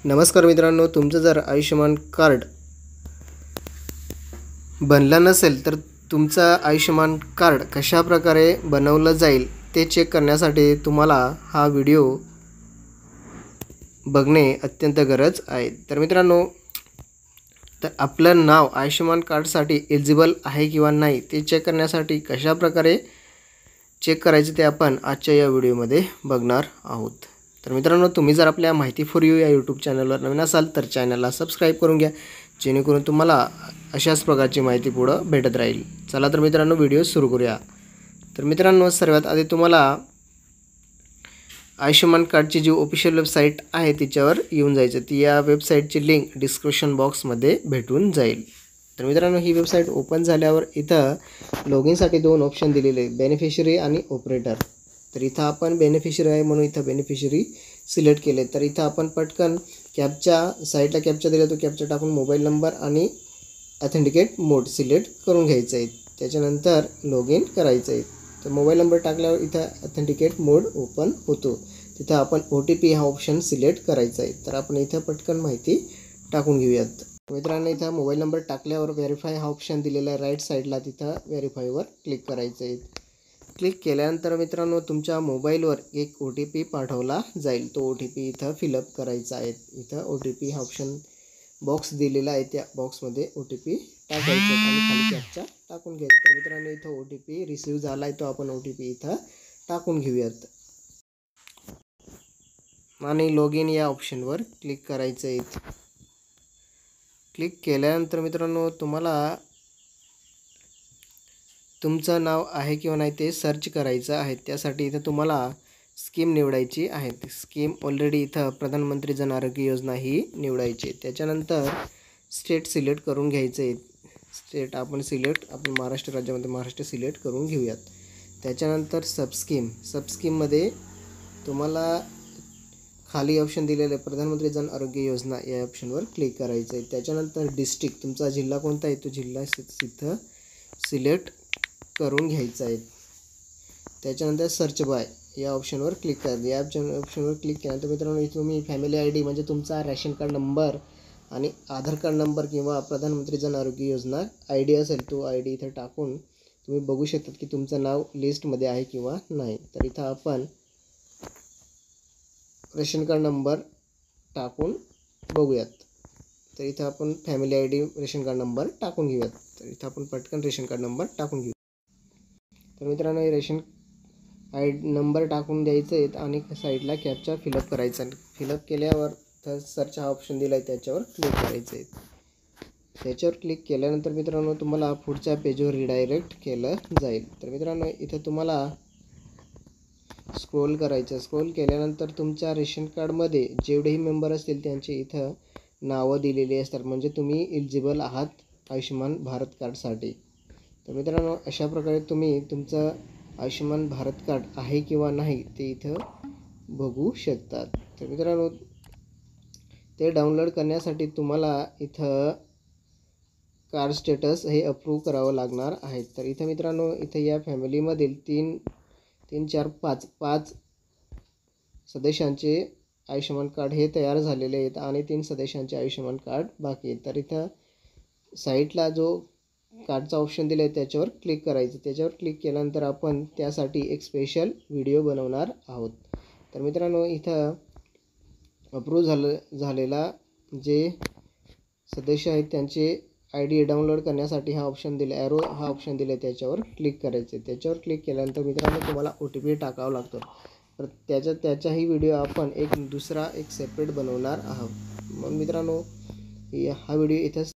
नमस्कार मित्रांनो, तुमचं जर आयुष्यमान कार्ड बनलं नसेल तर तुमचं आयुष्यमान कार्ड कशा प्रकारे बनवलं जाईल ते चेक करण्यासाठी तुम्हाला हा व्हिडिओ बघणे अत्यंत गरज आहे। तर मित्रांनो, तर आपलं नाव आयुष्यमान कार्डसाठी एलिजिबल आहे किंवा नाही ते चेक करण्यासाठी कशा प्रकारे चेक करायचे ते आपण आजच्या या व्हिडिओमध्ये बघणार आहोत। तर मित्रांनो, तुम्ही जर आपल्या माहिती फॉर यू या यूट्यूब चॅनलवर नवीन असाल तर चॅनलला सबस्क्राईब करून घ्या, जेणेकरून तुम्हाला अशाच प्रकारची माहिती पुढे भेटत राहील। चला तर मित्रांनो, व्हिडिओ सुरू करूया। तर मित्रांनो, सर्वात आधी तुम्हाला आयुष्यमान कार्डची जी ऑफिशियल वेबसाईट आहे तिच्यावर येऊन जायचं। ती या वेबसाईटची लिंक डिस्क्रिप्शन बॉक्समध्ये भेटून जाईल। तर मित्रांनो, ही वेबसाईट ओपन झाल्यावर इथं लॉग इनसाठी दोन ऑप्शन दिलेले आहेत, बेनिफिशरी आणि ऑपरेटर। तर इथं आपण बेनिफिशरी आहे म्हणून इथं बेनिफिशरी सिलेक्ट केले। तर इथं आपण पटकन कॅप्चा साईडला कॅप्चा दिला, तो कॅप्चा टाकून मोबाईल नंबर आणि ऑथेंटिकेट मोड सिलेक्ट करून घ्यायचं आहे। त्याच्यानंतर लॉग इन करायचं आहे। तर मोबाईल नंबर टाकल्यावर इथं ऑथेंटिकेट मोड ओपन होतो। तिथं आपण OTP हा ऑप्शन सिलेक्ट करायचा आहे। तर आपण इथं पटकन माहिती टाकून घेऊयात। मित्रांनो, इथं मोबाईल नंबर टाकल्यावर व्हेरीफाय हा ऑप्शन दिलेला आहे राईट साईडला, तिथं व्हेरीफायवर क्लिक करायचं आहे। क्लिक केल्यानंतर मित्रांनो, तुमच्या मोबाईलवर एक OTP पाठवला जाईल। तो OTP इथं फिलअप करायचा आहे। इथं OTP हा ऑप्शन बॉक्स दिलेला आहे, त्या बॉक्समध्ये OTP टाकायचा आणि खाली कॅप्चा टाकून घ्यायचा। तर मित्रांनो, इथं OTP रिसीव झाला आहे, तो आपण OTP इथं टाकून घेऊयात आणि लॉग इन या ऑप्शनवर क्लिक करायचं आहे। क्लिक केल्यानंतर मित्रांनो, तुम्हाला तुमचं नाव आहे किंवा नाही ते सर्च करायचं आहे। त्यासाठी इथं तुम्हाला स्कीम निवडायची आहे। स्कीम ऑलरेडी इथं प्रधानमंत्री जन आरोग्य योजना ही निवडायची। त्याच्यानंतर स्टेट सिलेक्ट करून घ्यायचं आहे। स्टेट आपण महाराष्ट्र राज्यामध्ये महाराष्ट्र सिलेक्ट करून घेऊयात। त्याच्यानंतर सबस्कीममध्ये तुम्हाला खाली ऑप्शन दिलेलं आहे प्रधानमंत्री जन आरोग्य योजना, या ऑप्शनवर क्लिक करायचं आहे। त्याच्यानंतर डिस्ट्रिक्ट, तुमचा जिल्हा कोणता आहे तो जिल्हा इथं सिलेक्ट करून घ्यायचं आहे। त्याच्यानंतर सर्च बाय या ऑप्शनवर क्लिक करा। या ऑप्शनवर क्लिक केल्यानंतर मित्रांनो, इथे तुम्ही फॅमिली ID म्हणजे तुमचा रेशन कार्ड नंबर आणि आधार कार्ड नंबर किंवा प्रधानमंत्री जन आरोग्य योजना ID असेल तो ID इथं टाकून तुम्ही बघू शकता की तुमचं नाव लिस्टमध्ये आहे किंवा नाही। तर इथं आपण रेशन कार्ड नंबर टाकून बघूयात। तर इथं आपण family ID ration card number टाकून घेऊयात। तर इथं आपण पटकन रेशन कार्ड नंबर टाकून घेऊ। तर मित्रांनो, हे रेशन नंबर टाकून द्यायचं आहे आणि साईडला कॅप्चा फिलअप करायचा। फिलअप केल्यावर तर सर्च हा ऑप्शन दिला आहे, त्याच्यावर क्लिक करायचं आहे। त्याच्यावर क्लिक केल्यानंतर मित्रांनो, तुम्हाला पुढच्या पेजवर रिडायरेक्ट केलं जाईल। तर मित्रांनो, इथं तुम्हाला स्क्रोल करायचं। स्क्रोल केल्यानंतर तुमच्या रेशन कार्डमध्ये जेवढेही मेंबर असतील त्यांचे इथं नावं दिलेली असतात, म्हणजे तुम्ही एलिजिबल आहात आयुष्यमान भारत कार्डसाठी। तर मित्रांनो, अशा प्रकारे तुम्ही तुमचं आयुष्यमान भारत कार्ड आहे किंवा नाही ते इथं बघू शकतात। तर मित्रांनो, ते डाउनलोड करण्यासाठी तुम्हाला इथं कार्ड स्टेटस हे अप्रूव्ह करावं लागणार आहे। तर इथं मित्रांनो, इथं या फॅमिलीमधील 3, 4, 5 सदस्यांचे आयुष्यमान कार्ड हे तयार झालेले आहेत आणि 3 सदस्यांचे आयुष्यमान कार्ड बाकी आहेत। तर इथं साईटला जो कार्डचा ऑप्शन दिला आहे त्याच्यावर क्लिक करायचं। त्याच्यावर क्लिक केल्यानंतर आपण त्यासाठी एक स्पेशल व्हिडिओ बनवणार आहोत। तर मित्रांनो, इथं अप्रूव्ह झालेला जे सदस्य आहेत त्यांचे ID डाउनलोड करण्यासाठी हा ऑप्शन दिला, ॲरो हा ऑप्शन दिला, त्याच्यावर क्लिक करायचे। त्याच्यावर क्लिक केल्यानंतर मित्रांनो, तुम्हाला OTP टाकावा लागतो। तर त्याचाही व्हिडिओ आपण दुसरा एक सेपरेट बनवणार आहोत। मग मित्रांनो, हा व्हिडिओ इथंच